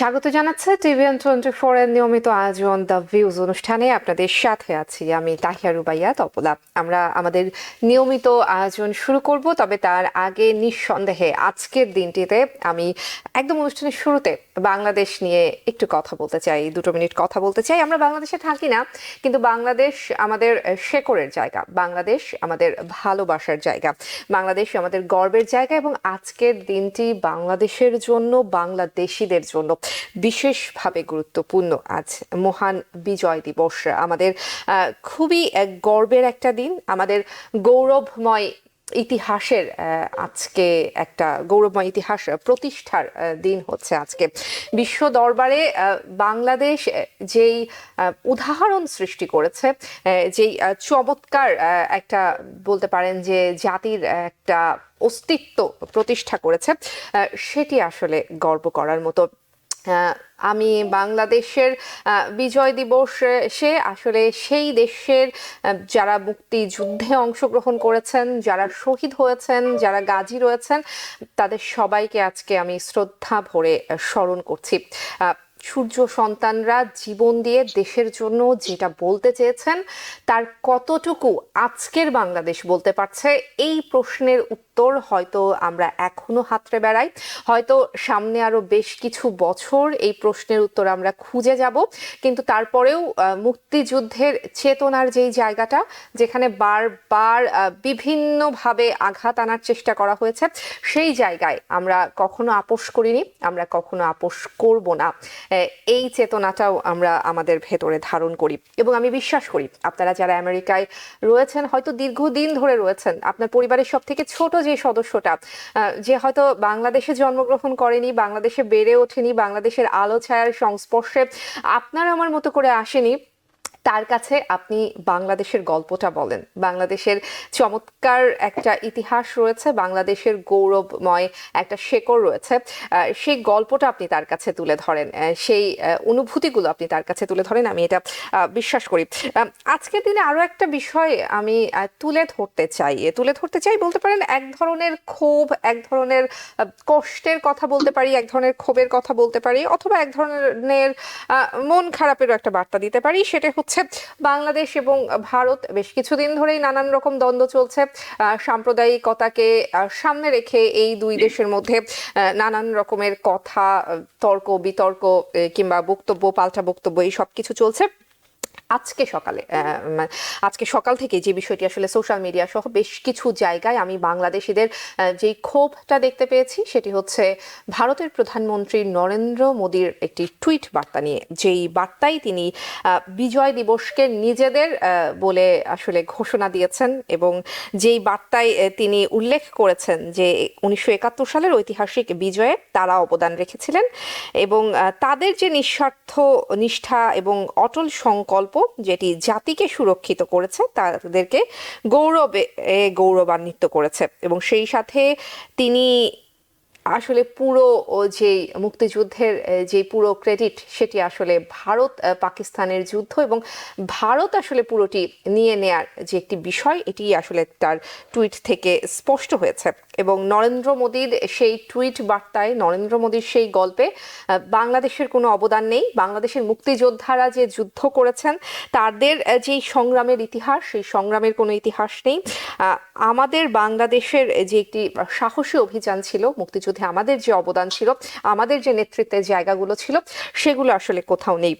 স্বাগত জানাচ্ছে TVN24 এর নিয়মিত আয়োজন দ্য ভিউজ অনুষ্ঠানে আপনাদের সাথে আছি আমি তাহিয়া রুবাইয়া তপলা। আমরা আমাদের নিয়মিত আয়োজন শুরু করব, তবে তার আগে নিঃসন্দেহে আজকের দিনটিতে আমি একদম অনুষ্ঠানের শুরুতে বাংলাদেশ নিয়ে একটু কথা বলতে চাই, 2 মিনিট কথা বলতে চাই। আমরা বাংলাদেশে থাকি না, কিন্তু বাংলাদেশ আমাদের শেকড়ের জায়গা, বাংলাদেশ আমাদের ভালোবাসার জায়গা, বাংলাদেশ আমাদের গর্বের জায়গা, এবং আজকের দিনটি বাংলাদেশের জন্য, বাংলাদেশিদের জন্য বিশেষভাবে গুরুত্বপূর্ণ। আজ মহান বিজয় দিবস, আমাদের খুবই গর্বের একটা দিন, আমাদের গৌরবময় ইতিহাসের আজকে একটা গৌরবময় ইতিহাস প্রতিষ্ঠার দিন হচ্ছে আজকে। বিশ্ব দরবারে বাংলাদেশ যেই উদাহরণ সৃষ্টি করেছে, যেই চমৎকার একটা বলতে পারেন যে জাতির একটা অস্তিত্ব প্রতিষ্ঠা করেছে, সেটি আসলে গর্ব করার মতো। আমি বাংলাদেশের বিজয় দিবসে আসলে সেই দেশের যারা মুক্তিযুদ্ধে অংশগ্রহণ করেছেন, যারা শহীদ হয়েছেন, যারা গাজী রয়েছেন, তাদের সবাইকে আজকে আমি শ্রদ্ধা ভরে স্মরণ করছি। সূর্য সন্তানরা জীবন দিয়ে দেশের জন্য যেটা বলতে চেয়েছেন, তার কতটুকু আজকের বাংলাদেশ বলতে পারছে, এই প্রশ্নের উত্তর হয়তো আমরা এখনো হাতড়ে বেড়াই। হয়তো সামনে আরো বেশ কিছু বছর এই প্রশ্নের উত্তর আমরা খুঁজে যাব, কিন্তু তারপরেও মুক্তিযুদ্ধের চেতনার যেই জায়গাটা, যেখানে বারবার বিভিন্নভাবে আঘাত আনার চেষ্টা করা হয়েছে, সেই জায়গায় আমরা কখনো আপোস করিনি, আমরা কখনো আপোস করব না। এই চেতনাটাও আমরা আমাদের ভেতরে ধারণ করি, এবং আমি বিশ্বাস করি আপনারা যারা আমেরিকায় রয়েছেন, হয়তো দীর্ঘদিন ধরে রয়েছেন, আপনার পরিবারের সব থেকে ছোট যে সদস্যটা, যে হয়তো বাংলাদেশে জন্মগ্রহণ করেনি, বাংলাদেশে বেড়ে ওঠেনি, বাংলাদেশের আলো ছায়ার সংস্পর্শে আপনার আমার মতো করে আসেনি, তার কাছে আপনি বাংলাদেশের গল্পটা বলেন। বাংলাদেশের চমৎকার একটা ইতিহাস রয়েছে, বাংলাদেশের গৌরবময় একটা শেকড় রয়েছে, সেই গল্পটা আপনি তার কাছে তুলে ধরেন, সেই অনুভূতিগুলো আপনি তার কাছে তুলে ধরেন, আমি এটা বিশ্বাস করি। আজকের দিনে আরো একটা বিষয় আমি তুলে ধরতে চাই বলতে পারেন, এক ধরনের ক্ষোভ, এক ধরনের কষ্টের কথা বলতে পারি, এক ধরনের ক্ষোভের কথা বলতে পারি, অথবা এক ধরনের মন খারাপেরও একটা বার্তা দিতে পারি। সেটা হচ্ছে বাংলাদেশ এবং ভারত বেশ কিছুদিন ধরেই নানান রকম দ্বন্দ্ব চলছে, সাম্প্রদায়িকতাকে সামনে রেখে এই দুই দেশের মধ্যে নানান রকমের কথা, তর্ক বিতর্ক কিংবা বক্তব্য, পাল্টা বক্তব্য, এই সব কিছু চলছে। আজকে সকাল থেকে যে বিষয়টি আসলে সোশ্যাল মিডিয়া সহ বেশ কিছু জায়গায় আমি বাংলাদেশিদের যেই ক্ষোভটা দেখতে পেয়েছি, সেটি হচ্ছে ভারতের প্রধানমন্ত্রী নরেন্দ্র মোদীর একটি টুইট বার্তা নিয়ে, যেই বার্তায় তিনি বিজয় দিবসকে নিজেদের বলে আসলে ঘোষণা দিয়েছেন, এবং যেই বার্তায় তিনি উল্লেখ করেছেন যে 1971 সালের ঐতিহাসিক বিজয়ে তারা অবদান রেখেছিলেন, এবং তাদের যে নিঃস্বার্থ নিষ্ঠা এবং অটল সংকল্প যেটি জাতিকে সুরক্ষিত করেছে, তাদেরকে গৌরবান্বিত করেছে। এবং সেই সাথে তিনি আসলে পুরো যে মুক্তিযুদ্ধের যে পুরো ক্রেডিট, সেটি আসলে ভারত পাকিস্তানের যুদ্ধ, এবং ভারত আসলে পুরোটি নিয়ে নেয়ার যে একটি বিষয়, এটি আসলে তার টুইট থেকে স্পষ্ট হয়েছে। এবং নরেন্দ্র মোদীর সেই টুইট বার্তায়, নরেন্দ্র মোদীর সেই গল্পে বাংলাদেশের কোনো অবদান নেই। বাংলাদেশের মুক্তিযোদ্ধারা যে যুদ্ধ করেছেন, তাদের যেই সংগ্রামের ইতিহাস, সেই সংগ্রামের কোনো ইতিহাস নেই। আমাদের বাংলাদেশের যে একটি সাহসী অভিযান ছিল মুক্তিযুদ্ধ, আমাদের যে অবদান ছিল, আমাদের যে নেতৃত্বের জায়গাগুলো ছিল, সেগুলো আসলে কোথাও নেই।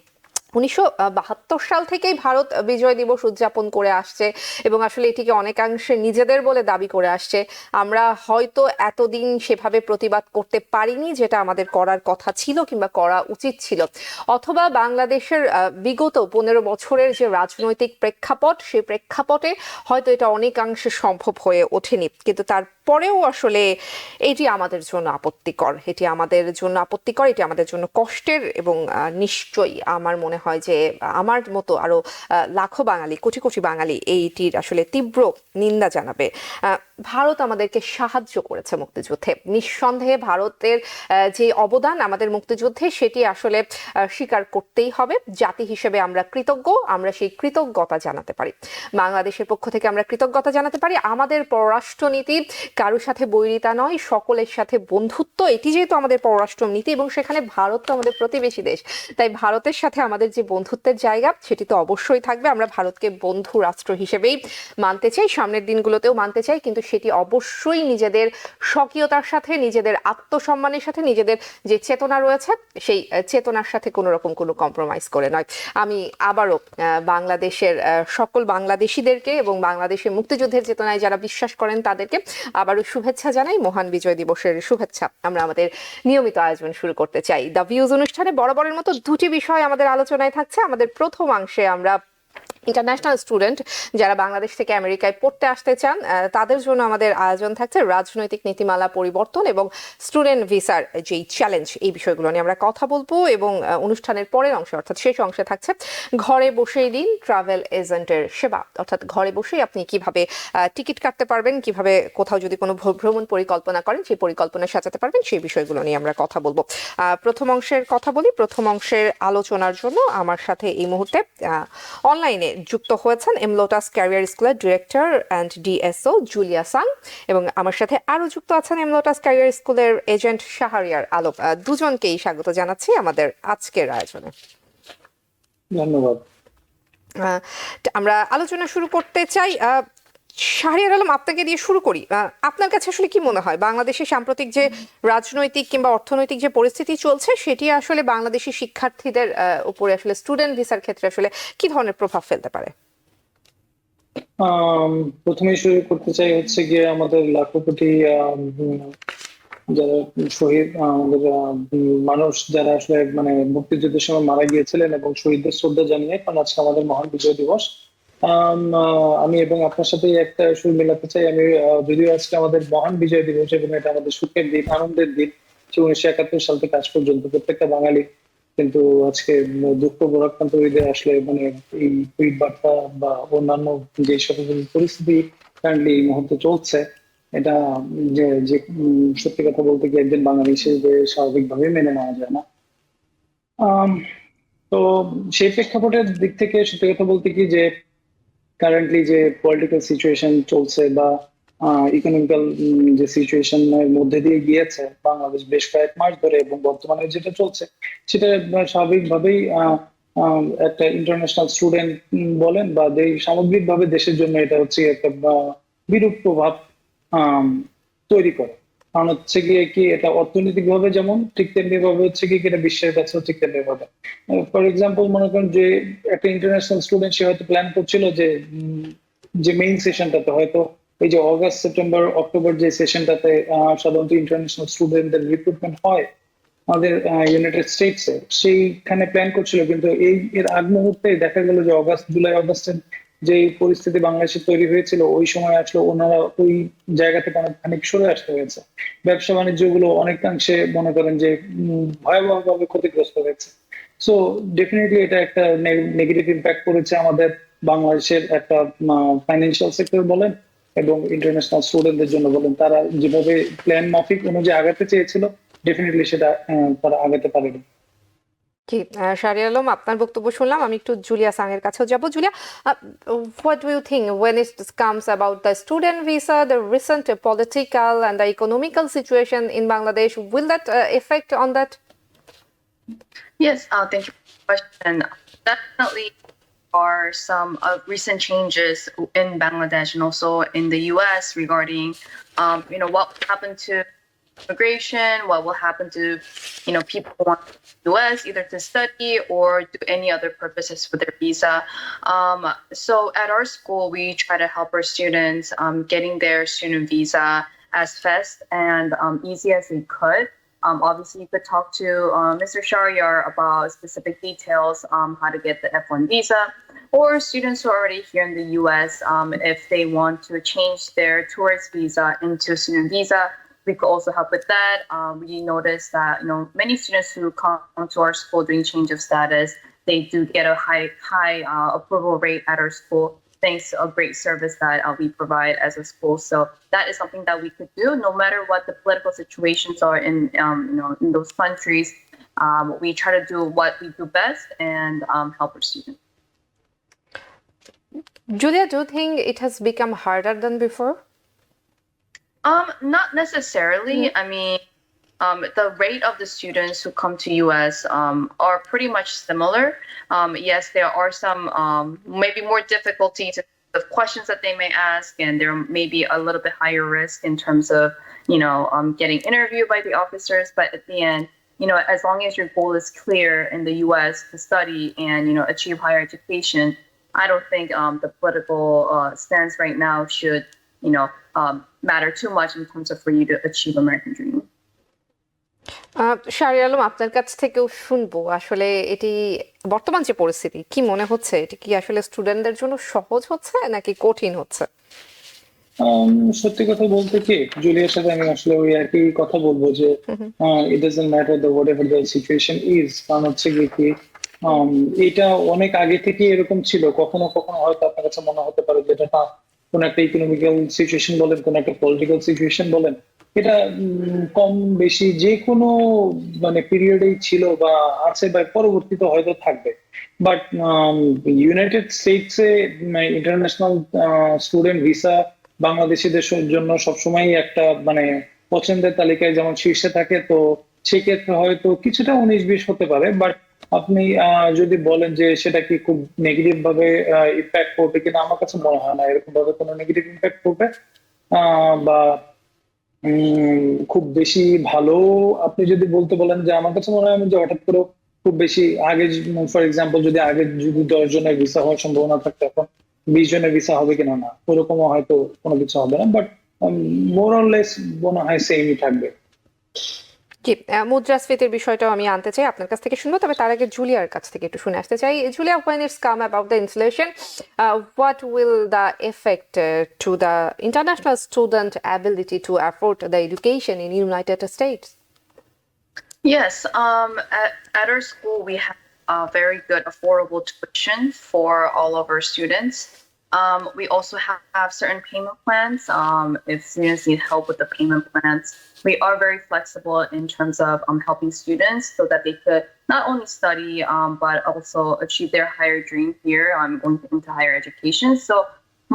1972 সাল থেকেই ভারত বিজয় দিবস উদযাপন করে আসছে, এবং আসলে এটিকে অনেকাংশে নিজেদের বলে দাবি করে আসছে। আমরা হয়তো এতদিন সেভাবে প্রতিবাদ করতে পারিনি, যেটা আমাদের করার কথা ছিল কিংবা করা উচিত ছিল, অথবা বাংলাদেশের বিগত 15 বছরের যে রাজনৈতিক প্রেক্ষাপট, সেই প্রেক্ষাপটে হয়তো এটা অনেকাংশে সম্ভব হয়ে ওঠেনি। কিন্তু তারপরেও আসলে এটি আমাদের জন্য আপত্তিকর, এটি আমাদের জন্য কষ্টের, এবং নিশ্চয়ই আমার মনে হয় যে আমার মতো আরো লাখো বাঙালি, কোটি কোটি বাঙালি এইটির আসলে তীব্র নিন্দা জানাবে। ভারত আমাদেরকে সাহায্য করেছে মুক্তিযুদ্ধে। নিঃসন্দেহে ভারতের যে অবদান আমাদের মুক্তিযুদ্ধে সেটি আসলে স্বীকার করতেই হবে। জাতি হিসেবে আমরা কৃতজ্ঞ, আমরা সেই কৃতজ্ঞতা জানাতে পারি। বাংলাদেশের পক্ষ থেকে আমরা কৃতজ্ঞতা জানাতে পারি। আমাদের পররাষ্ট্রনীতি কারোর সাথে বৈরিতা নয়, সকলের সাথে বন্ধুত্ব, এটি যেহেতু আমাদের পররাষ্ট্রনীতি এবং সেখানে ভারত তো আমাদের প্রতিবেশী দেশ, তাই ভারতের সাথে আমাদের যে বন্ধুত্বের জায়গা সেটি তো অবশ্যই থাকবে। আমরা ভারতকে বন্ধু রাষ্ট্র হিসেবেই মানতে চাই, সামনের দিনগুলোতেও মানতে চাই, কিন্তু সেটি অবশ্যই নিজেদের স্বকীয়তার সাথে, নিজেদের আত্মসম্মানের সাথে, নিজেদের যে চেতনা রয়েছে সেই চেতনার সাথে কোনো রকম কোনো কম্প্রোমাইজ করে নয়। আমি আবারও বাংলাদেশের সকল বাংলাদেশিদেরকে এবং বাংলাদেশের মুক্তিযুদ্ধের চেতনায় যারা বিশ্বাস করেন তাদেরকে আবারও শুভেচ্ছা জানাই, মহান বিজয় দিবসের শুভেচ্ছা। আমরা আমাদের নিয়মিত আয়োজন শুরু করতে চাই। দ্য ভিউজ অনুষ্ঠানে বরাবরের মতো দুটি বিষয় আমাদের আলোচনায় থাকছে। আমাদের প্রথম অংশে আমরা ইন্টারন্যাশনাল স্টুডেন্ট যারা বাংলাদেশ থেকে আমেরিকায় পড়তে আসতে চান তাদের জন্য আমাদের আয়োজন থাকছে রাজনৈতিক নীতিমালা পরিবর্তন এবং স্টুডেন্ট ভিসার যেই চ্যালেঞ্জ, এই বিষয়গুলো নিয়ে আমরা কথা বলবো। এবং অনুষ্ঠানের পরের অংশে অর্থাৎ শেষ অংশে থাকছে ঘরে বসেই দিন ট্রাভেল এজেন্টের সেবা, অর্থাৎ ঘরে বসেই আপনি কিভাবে টিকিট কাটতে পারবেন, কিভাবে কোথাও যদি কোনো ভ্রমণ পরিকল্পনা করেন সেই পরিকল্পনা সাজাতে পারবেন, সেই বিষয়গুলো নিয়ে আমরা কথা বলবো। প্রথম অংশের কথা বলি। প্রথম অংশের আলোচনার জন্য আমার সাথে এই মুহূর্তে অনলাইনে যুক্ত হয়েছেন এমলোটাস ক্যারিয়ার স্কুলের ডিরেক্টর অ্যান্ড ডিএসও জুলিয়া সাং, এবং আমার সাথে আরো যুক্ত আছেন এমলোটাস ক্যারিয়ার স্কুলের এজেন্ট শাহরিয়ার আলম। দুজনকেই স্বাগত জানাচ্ছি আমাদের আজকের আয়োজনে। ধন্যবাদ। আমরা আলোচনা শুরু করতে চাই। শাহরিয়ার আলম, আপনাকে দিয়ে শুরু করি। আপনার কাছে আসলে কি মনে হয় বাংলাদেশের সাম্প্রতিক যে রাজনৈতিক কিংবা অর্থনৈতিক যে পরিস্থিতি চলছে সেটি আসলে বাংলাদেশি শিক্ষার্থীদের উপরে আসলে স্টুডেন্ট ভিসার ক্ষেত্রে আসলে কি ধরনের প্রভাব ফেলতে পারে? প্রথমেই শুরু করতে চাই হচ্ছে গিয়ে আমাদের লাখো কোটি যারা শহীদ, আমাদের মানুষ যারা আসলে মানে মুক্তিযুদ্ধের সময় মারা গিয়েছিলেন এবং শহীদদের শ্রদ্ধা জানিয়ে, কারণ আজকে আমাদের মহান বিজয় দিবস। আমি এবং আপনার সাথে একটা সুর মেলাতে চাই। আমি যদিও আজকে আমাদের মহান বিজয় দিবস এবং এটা আমাদের সুখের দিন, আনন্দের দিন, 1971 সাল থেকে আজ পর্যন্ত প্রত্যেকটা বাঙালি কিন্তু আজকে দুঃখ ভারাক্রান্ত হৃদয়ে আসলে মানে এই টুইট বার্তা বা অন্যান্য যে সকল পরিস্থিতি কারেন্টলি এই মুহূর্তে চলছে, এটা যে যে সত্যি কথা বলতে কি একজন বাঙালি হিসেবে স্বাভাবিকভাবে মেনে নেওয়া যায় না। তো সেই প্রেক্ষাপটের দিক থেকে সত্যি কথা বলতে কি যে কারেন্টলি যে পলিটিক্যাল সিচুয়েশন চলছে বা ইকোনমিক্যাল যে সিচুয়েশনের মধ্যে দিয়ে গিয়েছে বাংলাদেশ বেশ কয়েক মাস ধরে, এবং বর্তমানে যেটা চলছে সেটা স্বাভাবিকভাবেই একটা ইন্টারন্যাশনাল স্টুডেন্ট বলেন বা সামগ্রিকভাবে দেশের জন্য এটা হচ্ছে একটা বিরূপ প্রভাব তৈরি করে। কারণ হচ্ছে গিয়ে কি এটা অর্থনৈতিক ভাবে যেমন ঠিক তেমনি ভাবে হচ্ছে কি এটা বিশ্বের কাছেও ঠিক তেমনি ভাবে। ফর এক্সাম্পল মনে করেন যে একটা ইন্টারন্যাশনাল স্টুডেন্ট সে হয়তো প্ল্যান করছিল যে যে মেইন সেশনটাতে হয়তো এই যে অগাস্ট সেপ্টেম্বর অক্টোবর যে সেশনটাতে সাধারণত ইন্টারন্যাশনাল স্টুডেন্টদের রিক্রুটমেন্ট হয় আমাদের ইউনাইটেড স্টেটসে, সেইখানে প্ল্যান করছিল, কিন্তু এর আগ মুহূর্তে দেখা গেল যে জুলাই অগাস্টের যে পরিস্থিতি বাংলাদেশে তৈরি হয়েছিল ওই সময় আসলে ওনারা ওই জায়গা থেকে অনেকখানি সরে আসতে হয়েছে। ব্যবসা বাণিজ্য গুলো অনেকাংশে মনে করেন যে ভয়াবহভাবে ক্ষতিগ্রস্ত হয়েছে। সো ডেফিনেটলি এটা একটা নেগেটিভ ইম্প্যাক্ট করেছে আমাদের বাংলাদেশের একটা ফাইন্যান্সিয়াল সেক্টর বলেন এবং ইন্টারন্যাশনাল স্টুডেন্টদের জন্য বলেন, তারা যেভাবে প্ল্যান মাফিক অনুযায়ী আগাতে চেয়েছিল ডেফিনেটলি সেটা তারা আগাতে পারেনি। জি, শাহরিয়ার আলম, আপনার বক্তব্য শুনলাম। আমি একটু জুলিয়া সাং এর কাছেও যাব। Julia, what do you think when it comes about the student visa, the recent political and the economical situation in Bangladesh? Will that affect on that? Yes, thank you for the question. Definitely are some recent changes in Bangladesh and also in the US regarding, what happened to immigration, what will happen to, people who want to the US either to study or do any other purposes for their visa. So at our school, we try to help our students getting their student visa as fast and easy as we could. Obviously, you could talk to Mr. Sharyar about specific details, how to get the F1 visa, or students who are already here in the US, if they want to change their tourist visa into student visa, we could also help with that. We noticed that, many students who come to our school doing change of status, they do get a high approval rate at our school. thanks to a great service that we provide as a school. So that is something that we could do, no matter what the political situations are in in those countries. We try to do what we do best and help our students. Julia, do you think it has become harder than before? Not necessarily. I mean, the rate of the students who come to US are pretty much similar. Yes, there are some maybe more difficulty to the questions that they may ask, and there may be a little bit higher risk in terms of getting interviewed by the officers. But at the end, as long as your goal is clear in the US to study and achieve higher education, I don't think the political stance right now should matter too much in terms of for you to achieve American dream. Shahriar Alam, আপনার কাছ থেকেও শুনবো আসলে এটি বর্তমান যে পরিস্থিতি কি মনে হচ্ছে, এটি কি আসলে স্টুডেন্টদের জন্য সহজ হচ্ছে নাকি কঠিন হচ্ছে? সত্যি কথা বলতে কি, জুলিয়ার সাথে আমি আসলে ওই একই কথা বলবো যে it doesn't matter the what ever the situation is. কারণ হচ্ছে কি এটা অনেক আগে থেকে এরকম ছিল। কখনো কখনো হয়তো আপনার কাছে মনে হতে পারে যে এটা কোন একটা ইকোনমিক্যাল সিচুয়েশন বলেন, কোন একটা পলিটিক্যাল সিচুয়েশন বলেন, এটা কম বেশি যে কোনো পিরিয়ডেই ছিল বা আছে বা পরবর্তীতে হয়তো থাকবে। বাট ইউনাইটেড স্টেটসে ইন্টারন্যাশনাল স্টুডেন্ট ভিসা বাংলাদেশিদের জন্য সবসময় একটা পছন্দের তালিকায় যেমন শীর্ষে থাকে। তো সেক্ষেত্রে হয়তো কিছুটা 19-20 হতে পারে, বাট আপনি যদি বলেন যে সেটা কি খুব নেগেটিভ ভাবে ইম্প্যাক্ট করবে কিনা, আমার কাছে মনে হয় না এরকম ভাবে কোনো নেগেটিভ ইম্প্যাক্ট করবে। বা খুব বেশি ভালো আপনি যদি বলতে বলেন, যে আমার কাছে মনে হয় যে হঠাৎ করে খুব বেশি আগে, ফর এক্সাম্পল যদি 10 জনের ভিসা হওয়ার সম্ভাবনা থাকতো, এখন 20 জনের ভিসা হবে কিনা, না ওরকমও হয়তো কোনো কিছু হবে না। বাট মোর অর লেস মনে হয় সেমই থাকবে। জি, মুদ্রাস্ফীতির বিষয়টাও আমি আনতে চাই, আপনার কাছ থেকে শুনবো, তবে তার আগে জুলিয়ার কাছ থেকে একটু শুনে আসতে চাই। Julia, when it's come about the inflation, what will the effect to the international student ability to afford the education in United States? Yes, at our school we have very good affordable tuition for all of our students. We also have certain payment plans. If students need help with the payment plans, we are very flexible in terms of helping students so that they could not only study but also achieve their higher dream here going into higher education. So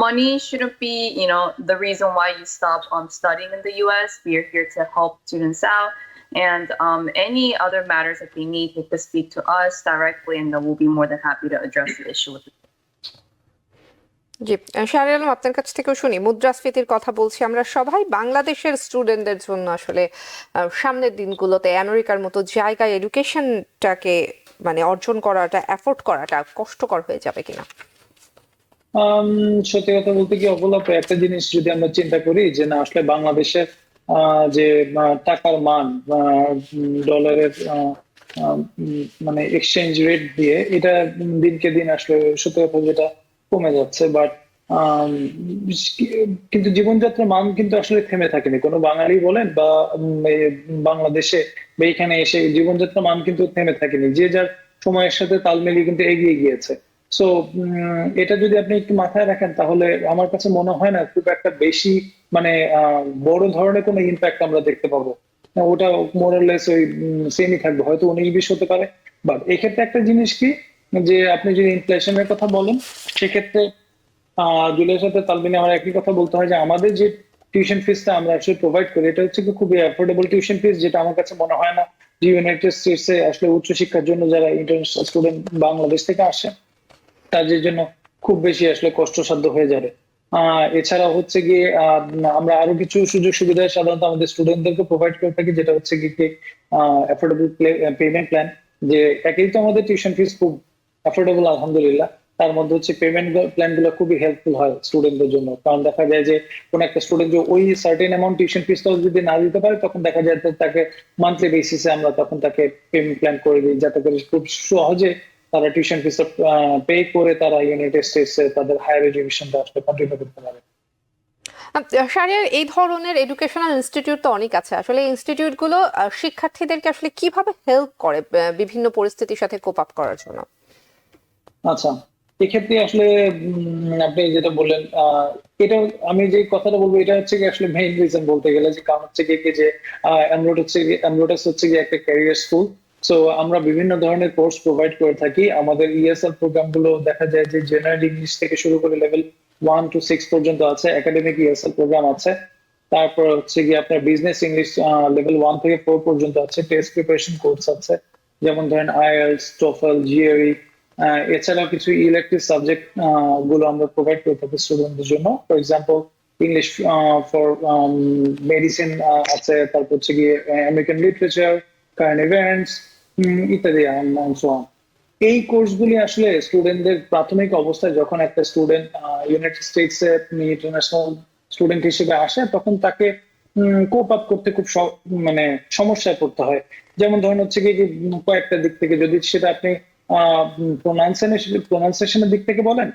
money shouldn't be the reason why you stop studying in the US. We are here to help students out, and any other matters that they need, they could speak to us directly, and then we'll be more than happy to address the issue with them. জি, শাহরিয়ার আলম, আপনার কাছ থেকেও শুনি। মুদ্রাস্ফীতির কথা বলছি আমরা সবাই, বাংলাদেশের স্টুডেন্টদের জন্য আসলে সামনের দিনগুলোতে আমেরিকার মতো জায়গায় এডুকেশনটাকে অর্জন করাটা, অ্যাফোর্ড করাটা কষ্টকর হয়ে যাবে কিনা? সত্যি কথা বলতে কি, অবলাপ একটা জিনিস যদি আমরা চিন্তা করি যে না আসলে বাংলাদেশের যে টাকার মান, ডলারের এক্সচেঞ্জ রেট দিয়ে এটা দিনকে দিন আসলে সত্যি কথা যেটা কমে যাচ্ছে। বাট কিন্তু জীবনযাত্রার মান কিন্তু আসলে থেমে থাকেনি। কোনো বাঙালি বলেন বা বাংলাদেশে বা এখানে এসে জীবনযাত্রার মান কিন্তু থেমে থাকেনি, যে যার সময়ের সাথে তাল মিলিয়ে কিন্তু এগিয়ে গিয়েছে। সো এটা যদি আপনি একটু মাথায় রাখেন, তাহলে আমার কাছে মনে হয় না খুব একটা বেশি বড় ধরনের কোনো ইম্প্যাক্ট আমরা দেখতে পাবো। ওটা মোরালেস ওই সেমই থাকবে, হয়তো 19-20 হতে পারে। বাট এক্ষেত্রে একটা জিনিস কি, যে আপনি যদি ইনফ্লেশনের কথা বলেন, সেক্ষেত্রে জুলিয়ার সাথে তাল মিলিয়ে আমার একই কথা বলতে হয় যে আমাদের যে টিউশন ফিসটা আমরা আসলে প্রোভাইড করি, এটা হচ্ছে খুবই অ্যাফোর্ডেবল টিউশন ফিস, যেটা আমার কাছে মনে হয় না যে ইউনাইটেড স্টেটসে আসলে উচ্চশিক্ষার জন্য যারা ইন্টারন্যাশনাল স্টুডেন্ট বাংলাদেশ থেকে আসে তাদের জন্য খুব বেশি আসলে কষ্টসাধ্য হয়ে যাবে। এছাড়া হচ্ছে গিয়ে আমরা আরো কিছু সুযোগ সুবিধা সাধারণত আমাদের স্টুডেন্টদেরকে প্রোভাইড করে থাকি, যেটা হচ্ছে কি অ্যাফোর্ডেবল পেমেন্ট প্ল্যান। যে একেই তো আমাদের টিউশন ফিস খুব অ্যাফোর্ডেবল আলহামদুলিল্লাহ, তার মধ্যে হচ্ছে পেমেন্ট প্ল্যান গুলো খুবই হেল্পফুল হয় স্টুডেন্টদের জন্য। কারণ দেখা যায় যে কোন একটা স্টুডেন্ট যে ওই সার্টেন অ্যামাউন্ট টিউশন ফিসটাও যদি না দিতে পারে, তখন দেখা যায় তাকে মান্থলি বেসিসে আমরা তখন তাকে পেমেন্ট প্ল্যান করে দিই, যাতে করে খুব সহজে তারা টিউশন ফিস পে করে তারা ইউনাইটেড স্টেটসে তাদের হায়ার এডুকেশনটা আসলে কন্টিনিউ করতে পারে। শাহরিয়ার, এই ধরনের এডুকেশনাল ইনস্টিটিউট তো অনেক আছে, আসলে ইনস্টিটিউট গুলো শিক্ষার্থীদেরকে আসলে কিভাবে হেল্প করে বিভিন্ন পরিস্থিতির সাথে কোপ আপ করার জন্য? আচ্ছা, এক্ষেত্রে আসলে আপনি যেটা বললেন এটা আমি যে কথাটা বলবো এটা হচ্ছে কি আসলে মেইন রিজন বলতে গেলে যে কারণ হচ্ছে কি যে এমরোটাস হচ্ছে কি একটা ক্যারিয়ার স্কুল। সো আমরা বিভিন্ন ধরনের কোর্স প্রোভাইড করে থাকি। আমাদের ইএসএল প্রোগ্রাম গুলো দেখা যায় যে জেনারেল ইংলিশ থেকে শুরু করে লেভেল 1 to 6 পর্যন্ত আছে, একাডেমিক ইএসএল প্রোগ্রাম আছে। তারপর হচ্ছে কি আপনার বিজনেস ইংলিশ লেভেল 1 থেকে 4 পর্যন্ত আছে, টেস্ট প্রিপারেশন কোর্স আছে, যেমন ধরেন আইএলটিএস, টোফেল, জিআরই। এছাড়াও কিছু ইলেকটিভ সাবজেক্ট গুলো আমরা প্রোভাইড করে থাকি স্টুডেন্টদের জন্য। For example English for medicine আছে, তারপর হচ্ছে গিয়ে আমেরিকান লিটারেচার, কারেন্ট ইভেন্টস ইত্যাদি and so on। এই কোর্সগুলি আসলে স্টুডেন্টদের প্রাথমিক অবস্থায় যখন একটা স্টুডেন্ট ইউনাইটেড স্টেটসে ইন্টারন্যাশনাল স্টুডেন্ট হিসেবে আসে তখন তাকে কোপ আপ করতে খুব মানে সমস্যায় পড়তে হয়। যেমন ধরুন হচ্ছে কি যে কয়েকটা দিক থেকে যদি সেটা আপনি প্রোনাউন্সিয়েশনের দিক থেকে বলেন,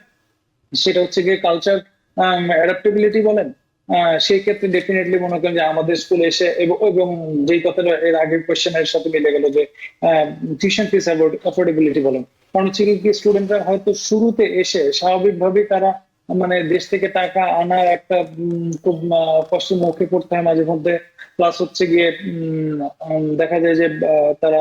সেটা হচ্ছে গিয়ে কালচার অ্যাডাপ্টেবিলিটি বলেন, সেই ক্ষেত্রে ডেফিনেটলি মনে করেন যে আমাদের স্কুলে এসে এবং যেই কথাটা এর আগের কোয়েশ্চেনের সাথে মিলে গেল যে টিউশন ফিস অ্যাফোর্ডেবিলিটি বলেন। কারণ হচ্ছে কি স্টুডেন্টরা হয়তো শুরুতে এসে স্বাভাবিকভাবেই তারা মানে দেশ থেকে টাকা আনার একটা খুব কষ্টের মুখে পড়তে হয় মাঝে মধ্যে। প্লাস হচ্ছে গিয়ে দেখা যায় যে তারা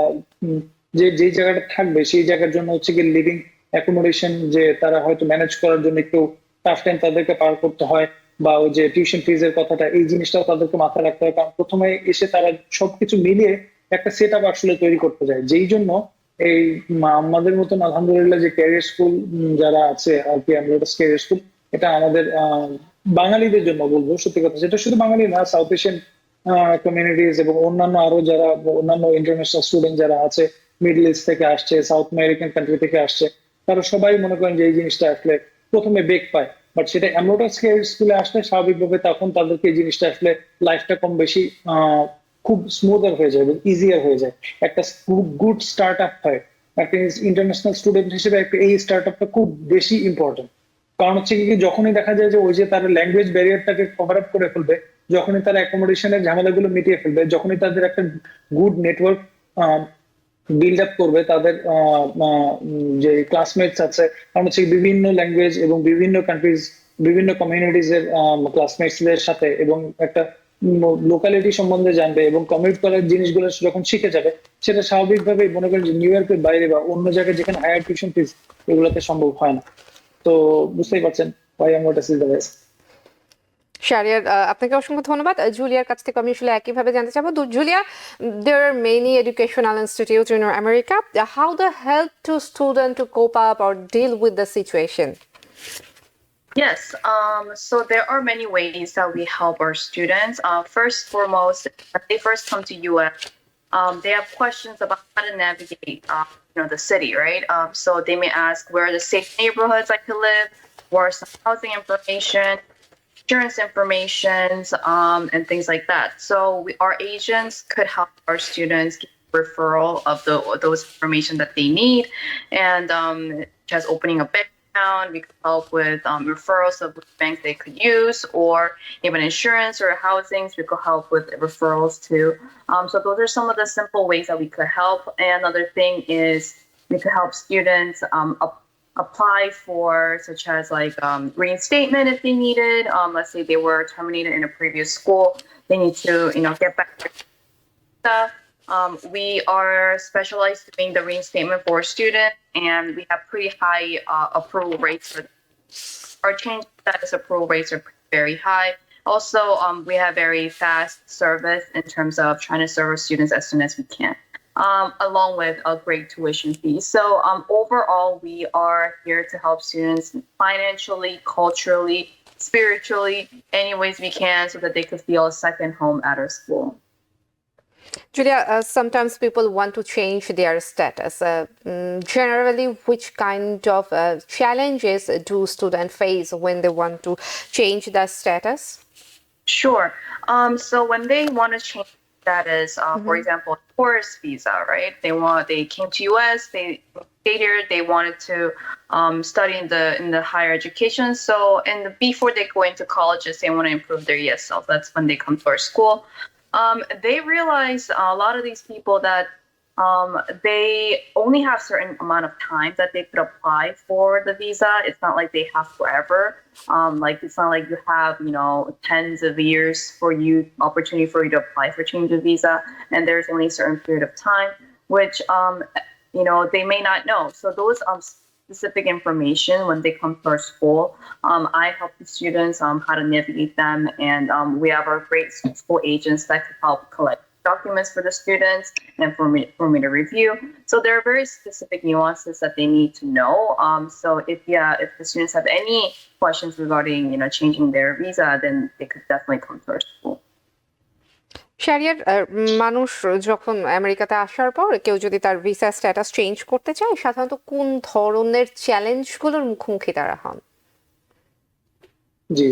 যে যেই জায়গাটা থাকবে সেই জায়গার জন্য হচ্ছে গিয়ে লিভিং অ্যাকোমোডেশন যে তারা হয়তো ম্যানেজ করার জন্য একটু টাফ টাইম তাদেরকে পার করতে হয়, বা ওই যে টিউশন ফিজ এর কথাটা এই জিনিসটাও তাদেরকে মাথায় রাখতে হয়। কারণ প্রথমে এসে তারা সবকিছু মিলিয়ে একটা সেট আপ আসলে তৈরি করতে যায়, যেই জন্য এই আমাদের মতন আলহামদুলিল্লাহ যে ক্যারিয়ার স্কুল যারা আছে আর কি, আমরা ক্যারিয়ার স্কুল এটা আমাদের বাঙালিদের জন্য বলবো সত্যি কথা, যেটা শুধু বাঙালি না, সাউথ এশিয়ান কমিউনিটিজ এবং অন্যান্য আরো যারা অন্যান্য ইন্টারন্যাশনাল স্টুডেন্ট যারা আছে, মিডল ইস্ট থেকে আসছে, সাউথ আমেরিকান কান্ট্রি থেকে আসছে, তারা সবাই মনে করেন যে এই জিনিসটা আসলে প্রথমে বেগ পায়। বাট সেটা এমরোটাস স্কুলে আসলে স্বাভাবিকভাবে তখন তাদেরকে এই জিনিসটা আসলে লাইফটা কম বেশি খুব স্মুদার হয়ে যায় এবং ইজিয়ার হয়ে যায়। একটা গুড স্টার্ট আপ হয় একটা ইন্টারন্যাশনাল স্টুডেন্ট হিসেবে, একটা এই স্টার্ট আপটা খুব বেশি ইম্পর্টেন্ট। কারণ হচ্ছে কি যখনই দেখা যায় যে ওই যে তারা ল্যাঙ্গুয়েজ ব্যারিয়ারটাকে কভার আপ করে ফেলবে, যখনই তারা অ্যাকোমোডেশনের ঝামেলাগুলো মিটিয়ে ফেলবে, যখনই তাদের একটা গুড নেটওয়ার্ক বিল্ড আপ করবে তাদের যে ক্লাসমেটস আছে, কারণ হচ্ছে বিভিন্ন ল্যাঙ্গুয়েজ এবং বিভিন্ন কান্ট্রিজ বিভিন্ন কমিউনিটিজ এর ক্লাসমেটসদের সাথে, এবং একটা লোকালিটি সম্বন্ধে জানবে এবং কমিউট করার জিনিসগুলো যখন শিখে যাবে, সেটা স্বাভাবিকভাবেই মনে করেন যে নিউ ইয়র্কের বাইরে বা অন্য জায়গায় যেখানে হায়ার টিউশন ফিস এগুলোতে সম্ভব হয় না। তো বুঝতেই পারছেন why এমরোটাস is the best. Shahriar, আপনাকে অসংখ্য ধন্যবাদ। জুলিয়ার কাছ থেকে আমি আসলে একইভাবে জানতে চাবো। Julia, there are many educational institutes in America. How they help to students to cope up or deal with the situation? Yes, so there are many ways that we help our students. First, foremost, when they first come to US, they have questions about how to navigate, the city, right? So they may ask, where are the safe neighborhoods I could live? Where are some housing information, insurance informations, and things like that. So our agents could help our students get referral of those information that they need, and just opening a bank account. We could help with referrals of which banks they could use, or even insurance or housings. We could help with referrals too. So those are some of the simple ways that we could help. And another thing is we could help students apply for, such as like reinstatement if they needed. Let's say they were terminated in a previous school, they need to get back their stuff. We are specialized doing the reinstatement for students, and we have pretty high approval rates for our change status. Approval rates are very high. Also, we have very fast service in terms of trying to serve our students as soon as we can, along with a great tuition fee. So overall, we are here to help students financially, culturally, spiritually, any ways we can, so that they could feel a second home at our school. Julia, sometimes people want to change their status. Generally, which kind of challenges do students face when they want to change their status? Sure. So when they want to change status, for example, tourist visa, right? They came to US, they stayed here, they wanted to study in the higher education. So before they go into colleges, they want to improve their ESL. That's when they come to our school. They realize a lot of these people that they only have certain amount of time that they could apply for the visa. It's not like they have forever. Like it's not like you have, tens of years for you opportunity for you to apply for change of visa, and there's only a certain period of time, which they may not know. So those specific information when they come to our school, I help the students how to navigate them, and we have our great school agents that can help collect documents for the students and for me to review. So there are very specific nuances that they need to know. So if the students have any questions regarding changing their visa, then they could definitely come to our school. Shahriar মানুষ যখন আমেরিকাতে আসার পর কেউ যদি তার visa status change করতে চায়, সাধারণত কোন ধরনের চ্যালেঞ্জগুলোর মুখোমুখি তারা হন? জি,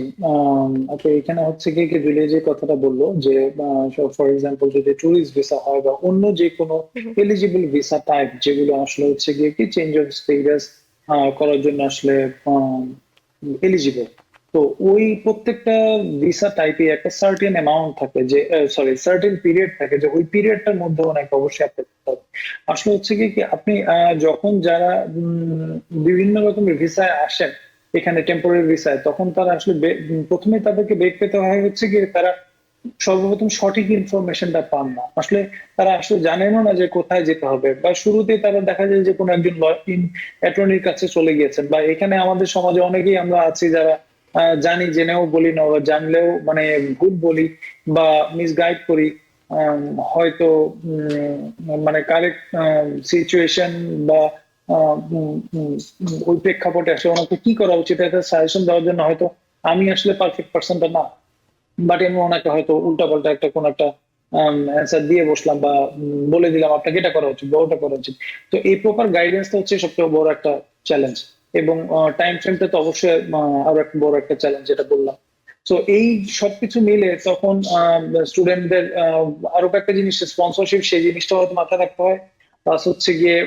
আপনি এখানে হচ্ছে কি জুলিয়া যে কথাটা বললো যে ফর এক্সাম্পল যদি ট্যুরিস্ট ভিসা হয় বা অন্য যে কোনো এলিজিবল ভিসা টাইপ যেগুলো আসলে হচ্ছে গিয়ে কি চেঞ্জ অফ স্টেটাস করার জন্য আসলে এলিজিবল, তো ওই প্রত্যেকটা ভিসা টাইপে একটা সার্টেন অ্যামাউন্ট থাকে, যে সার্টেন পিরিয়ড থাকে, যে ওই পিরিয়ডটার মধ্যে অনেক অবশ্যই অ্যাপ্লাই করতে হবে। আসলে হচ্ছে কি আপনি যখন যারা বিভিন্ন রকমের ভিসায় আসেন এখানে টেম্পোরারি ভিসায়, তখন তারা আসলে প্রথমে তাদেরকে বেগ পেতে হয় হচ্ছে কি তারা সর্বপ্রথম সঠিক ইনফরমেশনটা পান না, আসলে তারা আসলে জানেনও না যে কোথায় যেতে হবে, বা শুরুতেই তারা দেখা যায় যে কোনো একজন অ্যাটর্নির কাছে চলে গিয়েছেন, বা এখানে আমাদের সমাজে অনেকেই আমরা আছি যারা জানি জেনেও বলি না, বা জানলেও মানে ভুল বলি বা মিসগাইড করি, হয়তো মানে কারেক্ট সিচুয়েশন বা ওই প্রেক্ষাপটে আসলে ওনাকে কি করা উচিত এটা সাজেশন দেওয়ার জন্য হয়তো আমি আসলে পারফেক্ট পার্সনটা না, বাট আমি ওনাকে হয়তো উল্টাপাল্টা একটা কোন একটা অ্যান্সার দিয়ে বসলাম বা বলে দিলাম আপনাকে এটা করা উচিত বা ওটা করা উচিত। তো এই প্রপার গাইডেন্সটা হচ্ছে সবচেয়ে বড় একটা চ্যালেঞ্জ, এবং টাইম ফ্রেমটা তো অবশ্যই আরো একটা বড় একটা চ্যালেঞ্জ যেটা বললাম। তো এই সবকিছু মিলে তখন স্টুডেন্টদের আরো একটা জিনিস স্পন্সরশিপ, সেই জিনিসটা হয়তো মাথায় রাখতে হয়। প্লাস হচ্ছে গিয়ে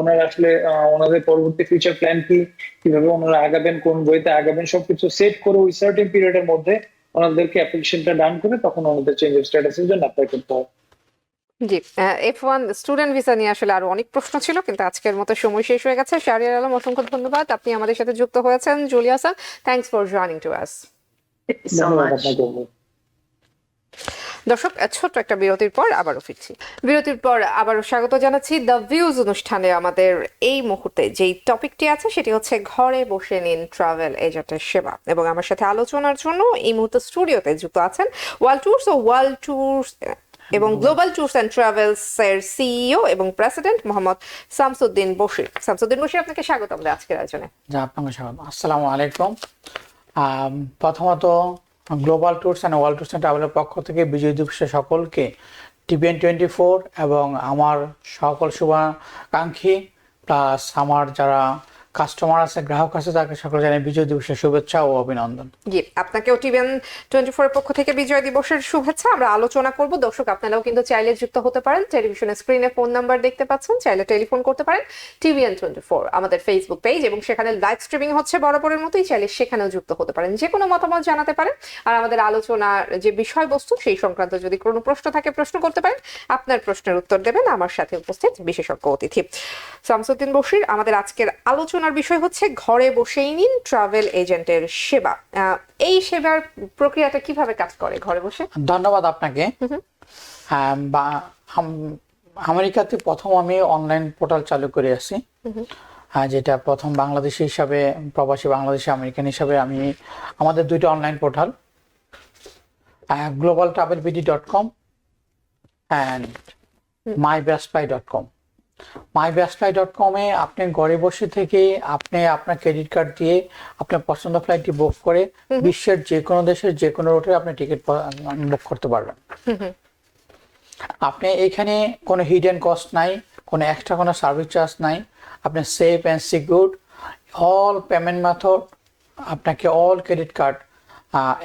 ওনারা আসলে ওনাদের পরবর্তী ফিউচার প্ল্যান কি, কিভাবে ওনারা আগাবেন, কোন বইতে আগাবেন, সবকিছু সেট করে ওই সার্টেন পিরিয়ডের মধ্যে ওনাদেরকে অ্যাপ্লিকেশনটা ডান করে তখন ওনাদের চেঞ্জ অফ স্ট্যাটাসের জন্য অ্যাপ্লাই করতে হয়। জি, F1 স্টুডেন্ট ভিসা নিয়ে আসলে আরো অনেক প্রশ্ন ছিল, কিন্তু আজকের মতো সময় শেষ হয়ে গেছে। শাহরিয়ার আলম, অসংখ্য ধন্যবাদ, আপনি আমাদের সাথে যুক্ত হয়েছেন। Julia sir, thanks for joining to us. Thank you so ধন্যবাদ much. আপনাকে। দর্শক, ছোট্ট একটা বিরতির পর আবারও ফিরছি। বিরতির পর আবারও স্বাগত জানাচ্ছি দ্য ভিউজ অনুষ্ঠানে। আমাদের এই মুহূর্তে যেই টপিকটি আছে সেটি হচ্ছে ঘরে বসে নিন ট্রাভেল এজেন্টের সেবা, এবং আমার সাথে আলোচনার জন্য এই মুহূর্তে স্টুডিওতে যুক্ত আছেন ওয়ার্ল্ড ট্যুরস এবং গ্লোবাল ট্যুরস অ্যান্ড ট্রাভেলস এর সিইও এবং প্রেসিডেন্ট মোহাম্মদ শামসুদ্দিন বশির। শামসুদ্দিন বশির, আপনাকে স্বাগত আমাদের আজকের আয়োজনে। আপনাকে স্বাগত। আসসালামু আলাইকুম। প্রথমত global tours and world tours and ট্রাভেলের পক্ষ থেকে বিজয় দিবসে সকলকে TVN24 এবং আমার সকল শুভাকাঙ্ক্ষী প্লাস আমার যারা কাস্টমার আছে, গ্রাহক আছে, তাকে সকল জানাই বিজয় দিবসের শুভেচ্ছা ও অভিনন্দন। জি, আপনাকেও TVN24 এর পক্ষ থেকে বিজয় দিবসের শুভেচ্ছা। আমরা আলোচনা করব। দর্শক, আপনারাও কিন্তু চাইলে যুক্ত হতে পারেন। টেলিভিশনের স্ক্রিনে ফোন নাম্বার দেখতে পাচ্ছেন, চাইলে টেলিফোন করতে পারেন। TVN24 আমাদের ফেসবুক পেজ, এবং সেখানে লাইভ স্ট্রিমিং হচ্ছে বরাবরের মতোই, চাইলে সেখানেও যুক্ত হতে পারেন। যে কোনো মতামত জানাতে পারেন, আর আমাদের আলোচনার যে বিষয়বস্তু সেই সংক্রান্ত যদি কোনো প্রশ্ন থাকে প্রশ্ন করতে পারেন। আপনার প্রশ্নের উত্তর দেবেন আমার সাথে উপস্থিত বিশেষজ্ঞ অতিথি শামসুদ্দিন বশির। আমাদের আজকের আলোচনার বিষয় হচ্ছে ঘরে বসেই নিন ট্রাভেল এজেন্টের সেবা। এই সেবার প্রক্রিয়াটা কিভাবে কাজ করে ঘরে বসে? ধন্যবাদ আপনাকে। আমেরিকাতে প্রথম আমি অনলাইন পোর্টাল চালু করে আসি, যেটা প্রথম বাংলাদেশি হিসাবে, প্রবাসী বাংলাদেশি আমেরিকান হিসাবে আমি, আমাদের দুইটা online portal, globaltravelbd.com and mybestbuy.com। mybestbuy.com এ আপনি ঘরে বসে থেকে আপনি আপনার ক্রেডিট কার্ড দিয়ে আপনার পছন্দ ফ্লাইটটি বুক করে বিশ্বের যে কোনো দেশের যে কোনো রুটে আপনি টিকিট বুক করতে পারবেন। আপনি এখানে কোনো হিডেন কস্ট নাই, কোনো এক্সট্রা কোনো সার্ভিস চার্জ নাই। আপনি safe and secure, all payment method, আপনাকে অল ক্রেডিট কার্ড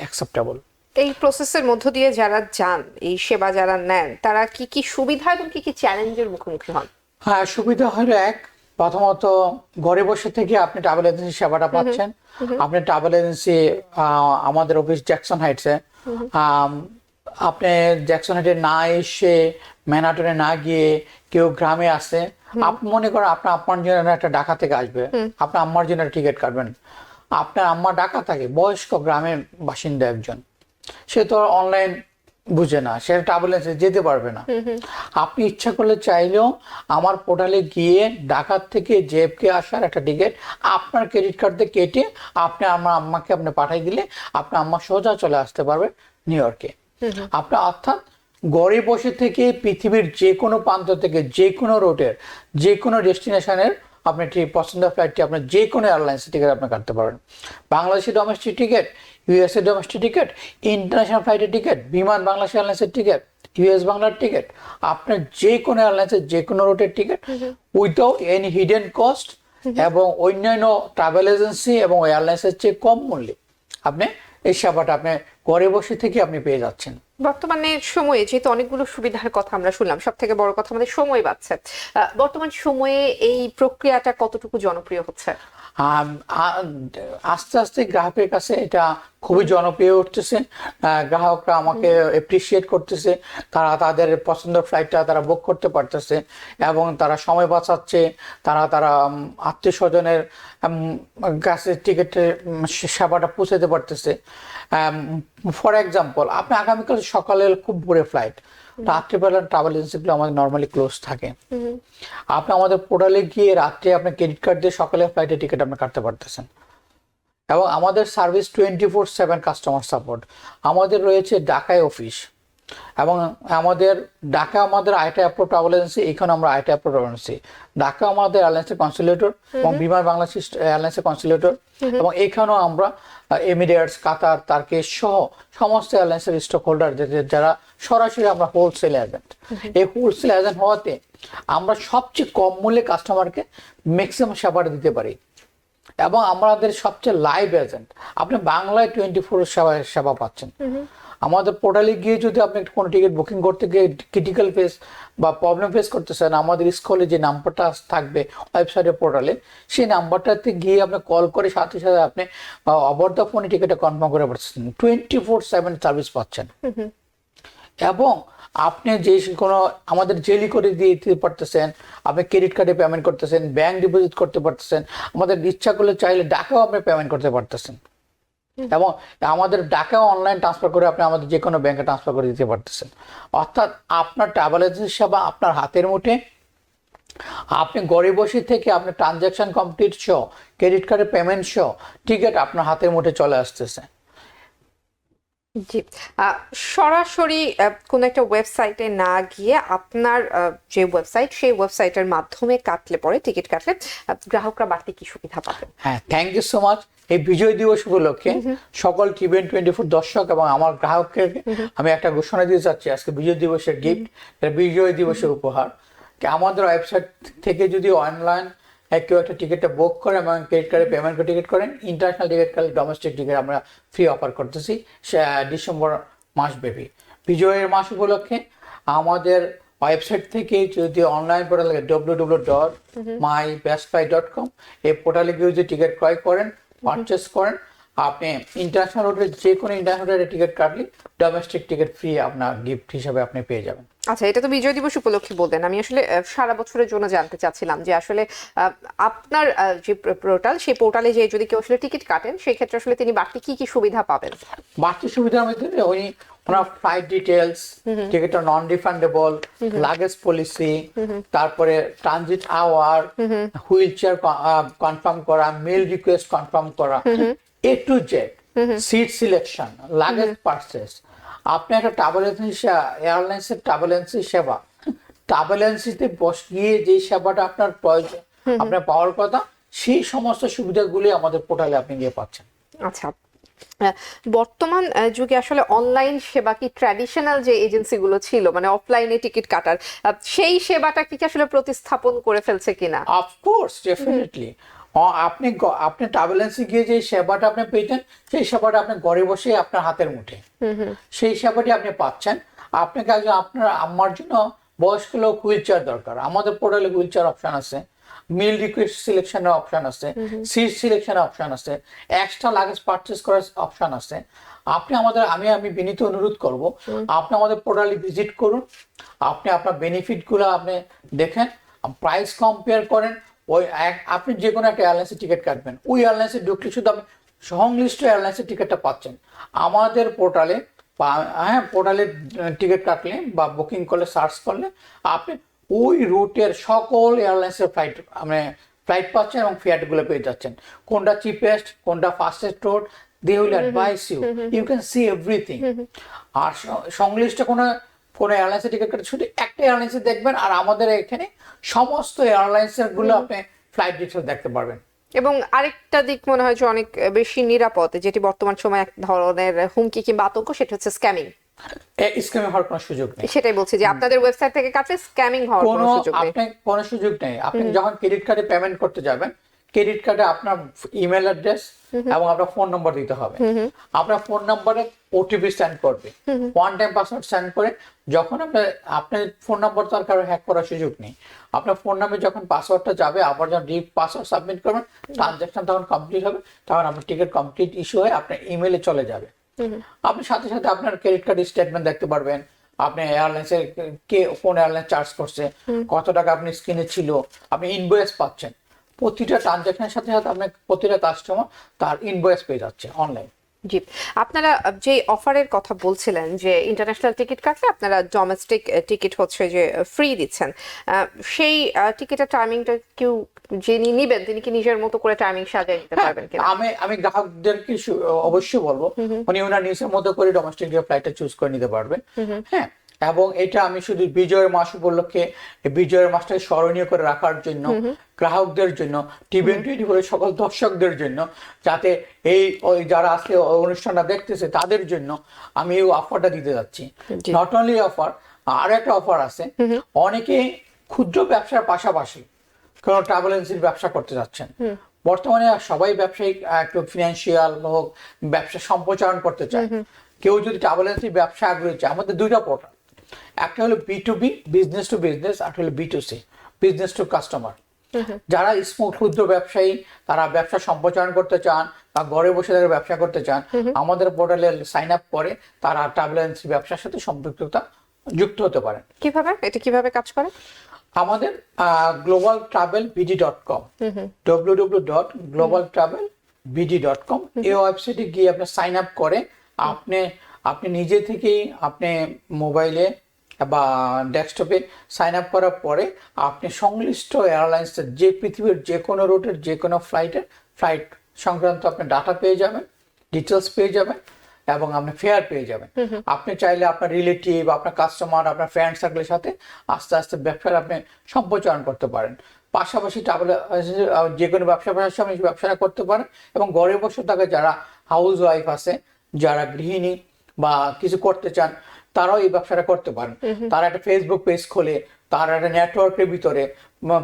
অ্যাকসেপ্টেবল। এই প্রসেসের মধ্য দিয়ে যারা যান, এই সেবা যারা নেন, তারা কি কি সুবিধা এবং কি কি চ্যালেঞ্জের মুখোমুখি হন? হ্যাঁ, সুবিধা হলো প্রথমত ঘরে বসে থেকে আপনি ট্রাভেল এজেন্সি সেবাটা পাচ্ছেন। আপনি ট্রাভেল এজেন্সি, আমাদের অফিস জ্যাকসন হাইটসে, আপনি জ্যাকসন হেডে না এসে ম্যানহাটনে না গিয়ে কেউ গ্রামে আসে, আপনি মনে করেন আপনার আম্মার জন্য একটা ঢাকা থেকে আসবে, আপনার আম্মার জন্য টিকিট কাটবেন, আপনার আম্মা ঢাকা থাকে, বয়স্ক গ্রামের বাসিন্দা একজন, সে তো অনলাইন বুঝে না, সে ট্রাভেল এজেন্সি যেতে পারবে না। আপনি ইচ্ছা করলে চাইলেও আমার পোর্টালে গিয়ে ঢাকার থেকে জেএফকে আসার একটা টিকিট আপনার ক্রেডিট কার্ড দিয়ে কেটে আপনি আমার আম্মাকে আপনি পাঠিয়ে দিলে আপনার আম্মা সোজা চলে আসতে পারবে নিউ ইয়র্কে। আপনার অর্থাৎ ঘরে বসে থেকে পৃথিবীর যে কোনো প্রান্ত থেকে যে কোনো রুটের যে কোনো ডেস্টিনেশনের আপনি ঠিক পছন্দের ফ্লাইটটি আপনার যে কোনো এয়ারলাইন্সের টিকিট আপনি কাটতে পারেন। Bangladeshi domestic ticket, USA domestic ticket, international ফ্লাইটের টিকিট, বিমান বাংলাদেশ এয়ারলাইন্সের টিকিট, ইউএস বাংলার টিকিট, আপনার যে কোনো এয়ারলাইন্সের যে কোনো রুটের ticket without any hidden cost এবং অন্যান্য ট্রাভেল এজেন্সি এবং এয়ারলাইন্সের চেয়ে কম মূল্যে আপনি এই সেবাটা আপনি ঘরে বসে থেকে আপনি পেয়ে যাচ্ছেন। বর্তমানে সময়ে যেহেতু অনেকগুলো সুবিধার কথা আমরা শুনলাম, সব থেকে বড় কথা আমাদের সময় বাঁচছে। বর্তমান সময়ে এই প্রক্রিয়াটা কতটুকু জনপ্রিয় হচ্ছে? আস্তে আস্তে গ্রাহকের কাছে এটা খুবই জনপ্রিয় উঠতেছে, গ্রাহকরা আমাকে এপ্রিসিয়েট করতেছে, তারা তাদের পছন্দের ফ্লাইটটা তারা বুক করতে পারতেছে এবং তারা সময় বাঁচাচ্ছে, তারা আত্মীয় স্বজনের কাছে টিকিটের সেবাটা পৌঁছাতে পারতেছে। ফর এক্সাম্পল, আপনি আগামীকাল সকালে খুব ভোরে ফ্লাইট, রাত্রিবেলা ট্রাভেল এজেন্সিগুলো আমাদের নর্মালি ক্লোজ থাকে, আপনি আমাদের পোর্টালে গিয়ে রাত্রে আপনি ক্রেডিট কার্ড দিয়ে সকালে ফ্লাইটের টিকিট আপনি কাটতে পারতেছেন এবং আমাদের সার্ভিস 24/7 কাস্টমার সাপোর্ট। আমাদের রয়েছে ঢাকায় অফিস এবং আমাদের আইটা অ্যাপ্রুভ ট্রাভেল এজেন্সি, এখানে আমরা আইটা অ্যাপ্রুভ ট্রাভেল এজেন্সি, ঢাকা আমাদের এয়ারলাইন্সের কনসুলেটর এবং বিমান বাংলাদেশ এয়ারলাইন্সের কনসুলেটর এবং এখানেও আমরা এমিরেটস, কাতার, তার্কিশ সহ সমস্ত এয়ারলাইন্সের স্টক হোল্ডার যারা সরাসরি আমরা হোলসেল এজেন্ট। এই হোলসেল এজেন্ট হওয়াতে আমরা সবচেয়ে কম মূল্যে কাস্টমারকে ম্যাক্সিমাম সেবাটা দিতে পারি এবং আমাদের সবচেয়ে লাইভ এজেন্ট, আপনি বাংলায় 24 সেবা পাচ্ছেন। আমাদের পোর্টালে গিয়ে যদি আপনি কোনো টিকিট বুকিং করতে গিয়ে ক্রিটিক্যাল ফেস বা প্রবলেম ফেস করতেছেন, আমাদের স্কুলে যে নাম্বারটা থাকবে ওয়েবসাইটের পোর্টালে, সেই নাম্বারটাতে গিয়ে আপনি কল করে সাথে সাথে আপনি ওভার দ্য ফোনে টিকিটটা কনফার্ম করে পাচ্ছেন, 24/7 সার্ভিস পাচ্ছেন এবং আপনি যে কোনো আমাদের জেলি করে দিয়ে দিতে পারতেছেন, আপনি ক্রেডিট কার্ডে পেমেন্ট করতেছেন, ব্যাংক ডিপোজিট করতে পারতেছেন, আমাদের ইচ্ছা করলে চাইলে টাকাও আপনি পেমেন্ট করতে পারতেছেন এবং আমাদের টাকাও অনলাইন ট্রান্সফার করে আপনি আমাদের যে কোনো ব্যাংকে ট্রান্সফার করে দিতে পারতেছেন। অর্থাৎ আপনার ট্রাভেল এজেন্সি সেবা আপনার হাতের মুঠে, আপনি ঘরে বসে থেকে আপনি ট্রানজ্যাকশন কমপ্লিট সহ ক্রেডিট কার্ডের পেমেন্ট সহ টিকিট আপনার হাতের মুঠে চলে আসতেছে। জি, সরাসরি কোন একটা ওয়েবসাইটে না গিয়ে আপনার যে ওয়েবসাইট, সেই ওয়েবসাইটের মাধ্যমে কাটলে পরে টিকিট কাটলে গ্রাহকরা বাড়তি কি সুবিধা পাবেন? হ্যাঁ, থ্যাংক ইউ সো মাচ। এই বিজয় দিবস উপলক্ষে সকল টিভিএন 24 দর্শক এবং আমার গ্রাহককে আমি একটা ঘোষণা দিতে চাচ্ছি, আজকে বিজয় দিবসের গিফট, বিজয় দিবসের উপহার। আমাদের ওয়েবসাইট থেকে যদি অনলাইন কেউ একটা টিকিটটা বুক করে এবং ক্রেডিট কার্ডে পেমেন্ট করে টিকিট করেন, international ticket card, domestic ticket আমরা ফ্রি অফার করতেছি ডিসেম্বর মাসব্যাপী। বিজয়ের মাস উপলক্ষে আমাদের ওয়েবসাইট থেকে যদি অনলাইন পোর্টাল www.mybestbuy.com এই পোর্টালে গিয়ে যদি টিকিট ক্রয় করেন, পারচেস করেন, আপনি ইন্টারন্যাশনাল রুটের যে কোনো ইন্টারন্যাশনাল টিকিট কাটলে ডোমেস্টিক টিকিট ফ্রি আপনার গিফট হিসাবে আপনি পেয়ে যাবেন। আচ্ছা, এটা তো বিজয় দিবস উপলক্ষে বললেন, আমি আসলে সারা বছরের জন্য জানতে চাচ্ছিলাম যে আসলে আপনার যে পোর্টাল, সেই পোর্টালে যে যদি কেউ আসলে টিকিট কাটেন, সেই ক্ষেত্রে আসলে তিনি বাড়তি কি কি সুবিধা পাবেন? বাড়তি সুবিধার মধ্যে ওনার ফ্লাইট ডিটেলস, টিকিটটা নন রিফান্ডেবল, লাগেজ পলিসি, তারপরে transit hour, wheel chair confirm করা, মেল রিকোয়েস্ট কনফার্ম করা, A to Z, seat selection, luggage purchase. আপনি একটা ট্রাভেল এজেন্সি, এয়ারলাইন্সের ট্রাভেল এজেন্সি সেবা, ট্রাভেল এজেন্সিতে গিয়ে যে সেবাটা আপনার প্রয়োজন, আপনার পাওয়ার কথা, সেই সমস্ত সুবিধাগুলি আমাদের পোর্টালে আপনি গিয়ে পাচ্ছেন। আচ্ছা, বর্তমান যুগে আসলে অনলাইন সেবা কি ট্র্যাডিশনাল যে এজেন্সিগুলো ছিল, মানে অফলাইনে টিকিট কাটার, সেই সেবাটা কি আসলে প্রতিস্থাপন করে ফেলছে কিনা? Of course, definitely. আপনি ট্রাভেল এজেন্সি গিয়ে যে সেবাটা আপনি পেতেন, সেই সেবাটা আপনি ঘরে বসে আপনার হাতের মুঠে সেই সেবাটি আপনি পাচ্ছেন। আপনাকে আগে আপনার আম্মার জন্য বয়স্ক লোক হুইল চেয়ার দরকার, আমাদের পোর্টালে হুইল চেয়ার অপশন আছে, মিল রিকোয়েস্ট সিলেকশনের অপশন আছে, সিট সিলেকশনের অপশন আছে, এক্সট্রা লাগেজ পারচেজ করার অপশন আছে। আপনি আমাদের আমি বিনীত অনুরোধ করব, আপনি আমাদের পোর্টালে ভিজিট করুন, আপনি আপনার বেনিফিটগুলো আপনি দেখেন, প্রাইস কম্পেয়ার করেন। ওই আপনি যে কোনো একটা এয়ারলাইন্সের টিকিট কাটবেন, ওই এয়ারলাইন্সে ঢুকলে শুধু আপনি সংশ্লিষ্ট এয়ারলাইন্সের টিকিটটা পাচ্ছেন। আমাদের পোর্টালে পোর্টালে টিকিট কাটলে বা বুকিং করলে সার্চ করলে আপনি ওই রুটের সকল এয়ারলাইন্সের ফ্লাইট পাচ্ছেন এবং ফেয়ারগুলো পেয়ে যাচ্ছেন, কোনটা চিপেস্ট, কোনটা fastest route, they will advise you can see everything. আর সংশ্লিষ্ট কোনো এয়ারলাইন্সের টিকিট কাটে শুধু একটা এয়ারলাইন্সে দেখবেন, আর আমাদের এখানে সমস্ত এয়ারলাইন্সের গুলো আপনি ফ্লাইট ডিটেলস দেখতে পারবেন। এবং আরেকটা দিক মনে হয় যে অনেক বেশি নিরাপদ, যেটি বর্তমান সময় এক ধরনের হুমকি কিংবা আতঙ্ক, সেটা হচ্ছে স্ক্যামিং। স্ক্যামিং হওয়ার কোনো সুযোগ নেই। সেটাই বলছি যে আপনাদের ওয়েবসাইট থেকে কাটলে স্ক্যামিং হওয়ার কোনো সুযোগ নেই। কোনো সুযোগ নেই। আপনি যখন ক্রেডিট কার্ডে পেমেন্ট করতে যাবেন, ক্রেডিট কার্ডে আপনার ইমেল অ্যাড্রেস এবং আপনার ফোন নম্বর দিতে হবে। আপনার ফোন নম্বরে ওটিপি সেন্ড করবে, ওয়ান টাইম পাসওয়ার্ড সেন্ড করে যখন আপনার ফোন নম্বর তো আর কারো হ্যাক করার সুযোগ নেই। আপনার ফোন নাম্বার যখন পাসওয়ার্ডটা যাবে, আবার যখন পাসওয়ার্ড সাবমিট করবেন, ট্রানজাকশন তখন কমপ্লিট হবে, তখন আপনার টিকিট কমপ্লিট ইস্যু হয়ে আপনার ইমেলে চলে যাবে। আপনি সাথে সাথে আপনার ক্রেডিট কার্ড স্টেটমেন্ট দেখতে পারবেন, আপনি এয়ারলাইন্সের কোন এয়ারলাইন চার্জ করছে, কত টাকা আপনি স্ক্রিনে ছিল, আপনি ইনভয়েস পাচ্ছেন। প্রতিটা ট্রানজাকশনের সাথে সাথে আপনার প্রতিটা কাস্টমার তার ইনভয়েস পেয়ে যাচ্ছে অনলাইন। জি, আপনারা যে অফারের কথা বলছিলেন যে ইন্টারন্যাশনাল টিকিট কাটলে আপনারা ডোমেস্টিক টিকিট হচ্ছে যে ফ্রি দিচ্ছেন, সেই টিকিটের টাইমিংটা কেউ যিনি নিবেন তিনি কি নিজের মতো করে টাইমিং সাজিয়ে নিতে পারবেন কিনা? আমি গ্রাহকদেরকে অবশ্যই বলবো উনি ওনার নিজের মতো করে ডোমেস্টিক ফ্লাইটটা চুজ করে নিতে পারবেন। হ্যাঁ, এবং এটা আমি শুধু বিজয়ের মাস উপলক্ষে, বিজয়ের মাসটাকে স্মরণীয় করে রাখার জন্য, গ্রাহকদের জন্য, TVN24 সকল দর্শকদের জন্য, যাতে ওই যারা আজকে অনুষ্ঠানটা দেখতেছে তাদের জন্য আমি এই অফারটা দিতে যাচ্ছি। নট অনলি অফার, আরো একটা অফার আছে। অনেকে ক্ষুদ্র ব্যবসার পাশাপাশি কোনো ট্রাভেল এজেন্সির ব্যবসা করতে যাচ্ছেন। বর্তমানে সবাই ব্যবসায়িক একটু ফিনান্সিয়াল হোক, ব্যবসা সম্প্রচারণ করতে চায়। কেউ যদি ট্রাভেল এজেন্সির ব্যবসা আগ্রহী চায়, আমাদের দুইটা পোর্টাল, একটা হলো B2B, বিজনেস টু বিজনেস, আর হলো B2C, বিজনেস টু কাস্টমার। যারা ক্ষুদ্র ব্যবসায়ী, তারা ব্যবসা সম্প্রচারণ করতে চান বা ঘরে বসে তারা ব্যবসা করতে চান, আমাদের পোর্টালে সাইন আপ করে তারা ট্রাভেল এজেন্সি ব্যবসার সাথে সম্পৃক্ততা যুক্ত হতে পারেন। কিভাবে কাজ করে? আমাদের globaltravelbg.com, www.globaltravelbg.com এই ওয়েবসাইটে গিয়ে আপনি সাইন আপ করে আপনি নিজে থেকেই আপনি মোবাইলে বা ডেস্কটপে সাইন আপ করার পরে আপনি সংশ্লিষ্ট এয়ারলাইন্সের যে পৃথিবীর যে কোনো রুটের যে কোনো ফ্লাইট সংক্রান্ত আপনি ডাটা পেয়ে যাবেন, ডিটেলস পেয়ে যাবেন এবং আপনি ফেয়ার পেয়ে যাবেন। আপনি চাইলে আপনার রিলেটিভ, আপনার কাস্টমার, আপনার ফ্রেন্ড সার্কেলের সাথে আস্তে আস্তে ব্যবসার আপনি সম্প্রচারণ করতে পারেন। পাশাপাশি ট্রাভেল যে কোনো ব্যবসার সাথে ব্যবসাটা করতে পারেন এবং ঘরে বসে থাকা যারা হাউস ওয়াইফ আছে, যারা গৃহিণী বা কিছু করতে চান, তারাও এই ব্যবসাটা করতে পারেন। তারা একটা ফেসবুক পেজ খোলে, তারা একটা নেটওয়ার্কের ভিতরে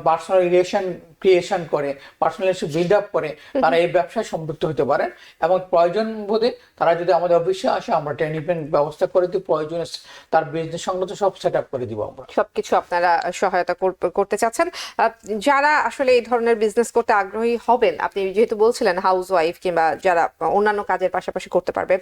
পার্সোনাল রিলেশন ক্রিয়েশন করে, পার্সোনাল বিল্ড আপ করে, তারা এই ব্যবসায় সম্পৃক্ত হতে পারেন। এবং প্রয়োজন বোধে তারা যদি আমাদের অফিসে আসে, আমরা ট্রেনিং ব্যবস্থা করে দিই, প্রয়োজনে তার বিজনেস সংক্রান্ত সব সেট আপ করে দিব। আমরা সবকিছু আপনারা সহায়তা করতে চাচ্ছেন। যারা আসলে এই ধরনের বিজনেস করতে আগ্রহী হবেন, আপনি যেহেতু বলছিলেন হাউস ওয়াইফ কিংবা যারা অন্যান্য কাজের পাশাপাশি করতে পারবে,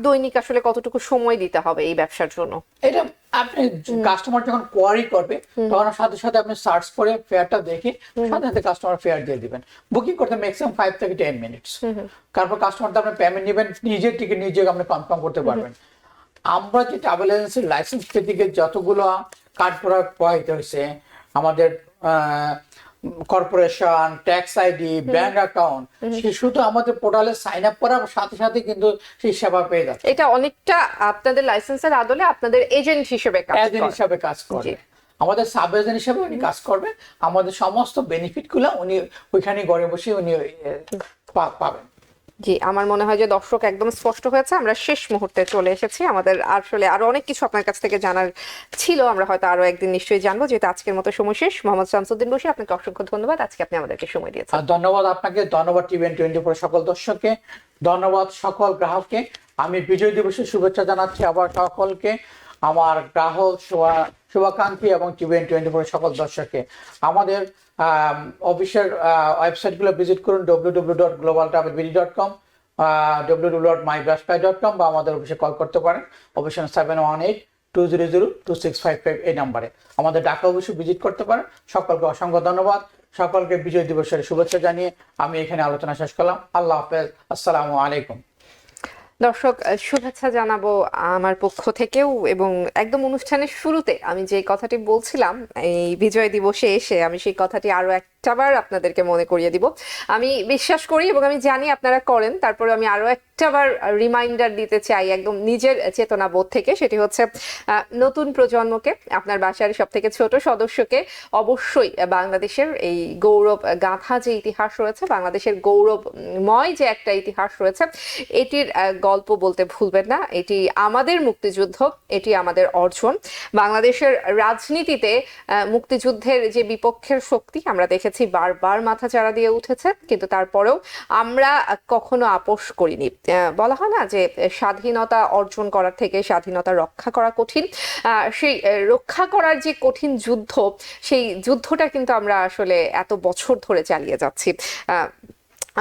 দৈনিক আসলে কতটুকু সময় দিতে হবে এই ব্যবসার জন্য? এটা আপনি কাস্টমার যখন কোয়ারি করবে তখন সাথে সাথে আপনি সার্চ করে ফেয়ারটা দেখে সাথে সাথে কাস্টমার ফেয়ার দিয়ে দিবেন। বুকিং করতে ম্যাক্সিমাম 5 থেকে 10 মিনিটস। তারপর কাস্টমার আপনি পেমেন্ট নেবেন, নিজের টিকিট নিজে আপনি কনফার্ম করতে পারবেন। আমরা যে ট্রাভেল এজেন্সির লাইসেন্স থেকে যতগুলো কার্ড প্রবাহিত হয়েছে, আমাদের corporation, tax ID, bank account, সে শুধু আমাদের পোর্টালে সাইন আপ করার সাথে সাথে কিন্তু সেই সেবা পেয়ে যাচ্ছে। এটা অনেকটা আপনাদের লাইসেন্সের আদলে আপনাদের এজেন্ট হিসেবে কাজ করে। আমাদের সাব এজেন্ট হিসেবে উনি কাজ করবেন। আমাদের সমস্ত বেনিফিট গুলো উনি ওইখানে ঘরে বসে উনি পাবেন। জি, আমার মনে হয় যে দর্শক একদম স্পষ্ট হয়েছে। আমরা শেষ মুহূর্তে চলে এসেছি। আমাদের আসলে আরো অনেক কিছু আপনার কাছ থেকে জানার ছিল, আমরা হয়তো আরো একদিন নিশ্চয়ই জানবো, যেহেতু আজকের মতো সময় শেষ। মোহাম্মদ শামসুদ্দিন বশির, আপনাকে অসংখ্য ধন্যবাদ, আজকে আপনি আমাদেরকে সময় দিয়েছেন। ধন্যবাদ আপনাকে, ধন্যবাদ TVN24 সকল দর্শককে, ধন্যবাদ সকল গ্রাহককে। আমি বিজয় দিবসের শুভেচ্ছা জানাচ্ছি আবার সকলকে। আমার গ্রাহক শুভাকাঙ্ক্ষী এবং TVN24 সকল দর্শককে আমাদের অফিসের ওয়েবসাইটগুলো ভিজিট করুন www.globaltravelbd.com, www.mybusby.com বা আমাদের অফিসে কল করতে পারেন অফিস 718-200-2655 এই নাম্বারে। আমাদের ঢাকা অফিসে ভিজিট করতে পারেন। সকলকে অসংখ্য ধন্যবাদ। সকলকে বিজয় দিবসের শুভেচ্ছা জানিয়ে আমি এখানে আলোচনা শেষ করলাম। আল্লাহ হাফেজ, আসসালামু আলাইকুম। দর্শক, শুভেচ্ছা জানাবো আমার পক্ষ থেকেও, এবং একদম অনুষ্ঠানের শুরুতে আমি যে কথাটি বলছিলাম এই বিজয় দিবসে এসে আমি সেই কথাটি আরো একটাবার আপনাদেরকে মনে করিয়ে দিব। আমি বিশ্বাস করি এবং আমি জানি আপনারা করেন, তারপরে আমি আরো একটাবার রিমাইন্ডার দিতে চাই একদম নিজের চেতনা বোধ থেকে। সেটি হচ্ছে নতুন প্রজন্মকে, আপনার বাসার সব থেকে ছোট সদস্যকে অবশ্যই বাংলাদেশের এই গৌরব গাথা যে ইতিহাস রয়েছে, বাংলাদেশের গৌরবময় যে একটা ইতিহাস রয়েছে, এটির গল্প বলতে ভুলবেন না। এটি আমাদের মুক্তিযুদ্ধ, এটি আমাদের অর্জন। বাংলাদেশের রাজনীতিতে মুক্তিযুদ্ধের যে বিপক্ষের শক্তি আমরা দেখেছি বারবার মাথা চাড়া দিয়ে উঠেছে, কিন্তু তারপরেও আমরা কখনো আপোষ করিনি। বলা হয় না যে স্বাধীনতা অর্জন করার থেকে স্বাধীনতা রক্ষা করা কঠিন। সেই রক্ষা করার যে কঠিন যুদ্ধ, সেই যুদ্ধটা কিন্তু আমরা আসলে এত বছর ধরে চালিয়ে যাচ্ছি।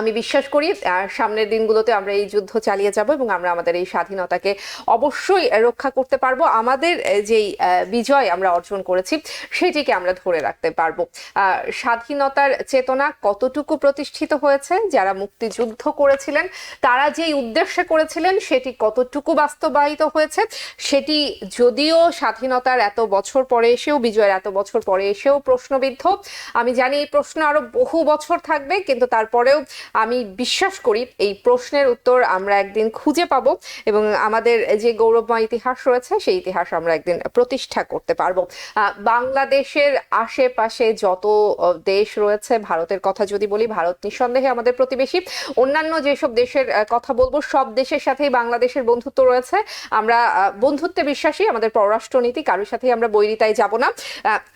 আমি বিশ্বাস করি সামনের দিনগুলোতে আমরা এই যুদ্ধ চালিয়ে যাব এবং আমরা আমাদের এই স্বাধীনতাকে অবশ্যই রক্ষা করতে পারবো। আমাদের যেই বিজয় আমরা অর্জন করেছি সেটিকে আমরা ধরে রাখতে পারবো। স্বাধীনতার চেতনা কতটুকু প্রতিষ্ঠিত হয়েছে, যারা মুক্তিযুদ্ধ করেছিলেন তারা যেই উদ্দেশ্যে করেছিলেন সেটি কতটুকু বাস্তবায়িত হয়েছে, সেটি যদিও স্বাধীনতার এত বছর পরে এসেও, বিজয়ের এত বছর পরে এসেও প্রশ্নবিদ্ধ। আমি জানি এই প্রশ্ন আরো বহু বছর থাকবে, কিন্তু তারপরেও আমি বিশ্বাস করি এই প্রশ্নের উত্তর আমরা একদিন খুঁজে পাবো এবং আমাদের যে গৌরবময় ইতিহাস রয়েছে সেই ইতিহাস আমরা একদিন প্রতিষ্ঠা করতে পারবো। বাংলাদেশের আশেপাশে যত দেশ রয়েছে, ভারতের কথা যদি বলি, ভারত নিঃসন্দেহে আমাদের প্রতিবেশী। অন্যান্য যেসব দেশের কথা বলবো, সব দেশের সাথেই বাংলাদেশের বন্ধুত্ব রয়েছে। আমরা বন্ধুত্বে বিশ্বাসী, আমাদের পররাষ্ট্রনীতি, কারোর সাথেই আমরা বৈরিতায় যাব না।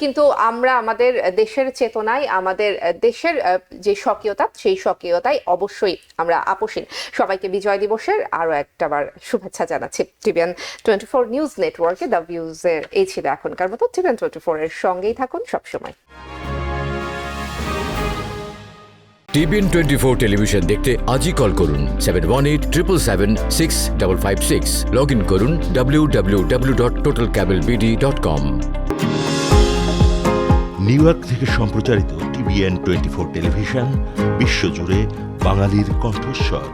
কিন্তু আমরা আমাদের দেশের চেতনায়, আমাদের দেশের যে স্বকীয়তা, সেই স্বকীয়তায় অবশ্যই আমরা আপোষহীন। সবাইকে বিজয় দিবসের আরো একটাবার শুভেচ্ছা জানাচ্ছি। TVN24 নিউজ নেটওয়ার্কে দ্য ভিউজের এই ছিল এখনকার মতো। TVN24 এর সঙ্গেই থাকুন সবসময়। TVN24 টেলিভিশন দেখতে আজই কল করুন 7187776556। লগ ইন করুন www.totalcablebd.com। নিউ ইয়র্ক থেকে সম্প্রচারিত TVN24 টেলিভিশন বিশ্বজুড়ে বাঙালির কণ্ঠস্বর।